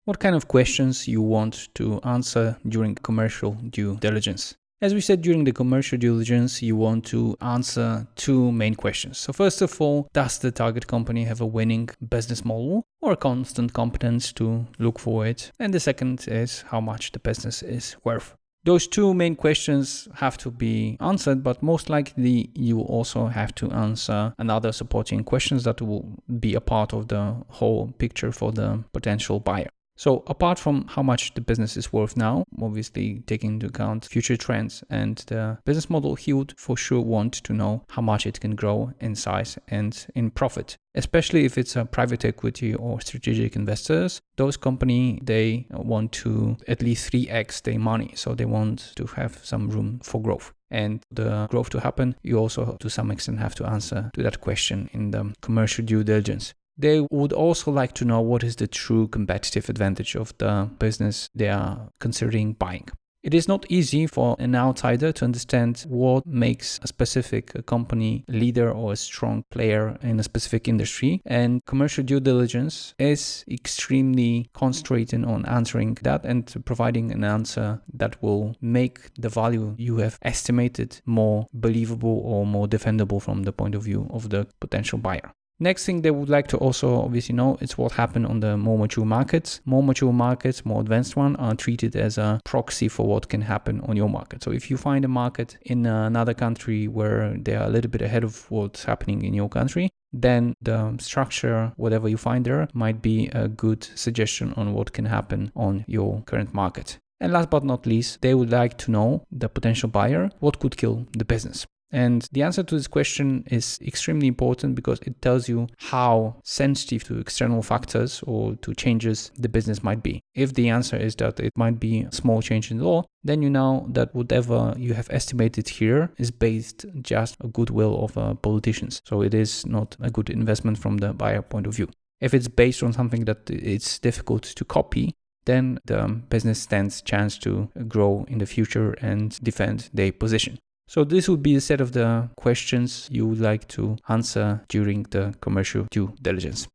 What kind of questions you want to answer during commercial due diligence? As we said, during the commercial due diligence, you want to answer two main questions. So first of all, does the target company have a winning business model or a constant competence to look for it? And the second is how much the business is worth. Those two main questions have to be answered, but most likely you also have to answer another supporting questions that will be a part of the whole picture for the potential buyer. So apart from how much the business is worth now, obviously taking into account future trends and the business model, he would for sure want to know how much it can grow in size and in profit. Especially if it's a private equity or strategic investors, those company, they want to at least 3x their money. So they want to have some room for growth. And the growth to happen, you also to some extent have to answer to that question in the commercial due diligence. They would also like to know what is the true competitive advantage of the business they are considering buying. It is not easy for an outsider to understand what makes a specific company leader or a strong player in a specific industry. And commercial due diligence is extremely concentrating on answering that and providing an answer that will make the value you have estimated more believable or more defendable from the point of view of the potential buyer. Next thing they would like to also obviously know is what happened on the more mature markets. More mature markets, more advanced ones are treated as a proxy for what can happen on your market. So if you find a market in another country where they are a little bit ahead of what's happening in your country, then the structure, whatever you find there, might be a good suggestion on what can happen on your current market. And last but not least, they would like to know, the potential buyer, what could kill the business. And the answer to this question is extremely important because it tells you how sensitive to external factors or to changes the business might be. If the answer is that it might be a small change in law, then you know that whatever you have estimated here is based just on goodwill of politicians. So it is not a good investment from the buyer point of view. If it's based on something that it's difficult to copy, then the business stands chance to grow in the future and defend their position. So this would be a set of the questions you would like to answer during the commercial due diligence.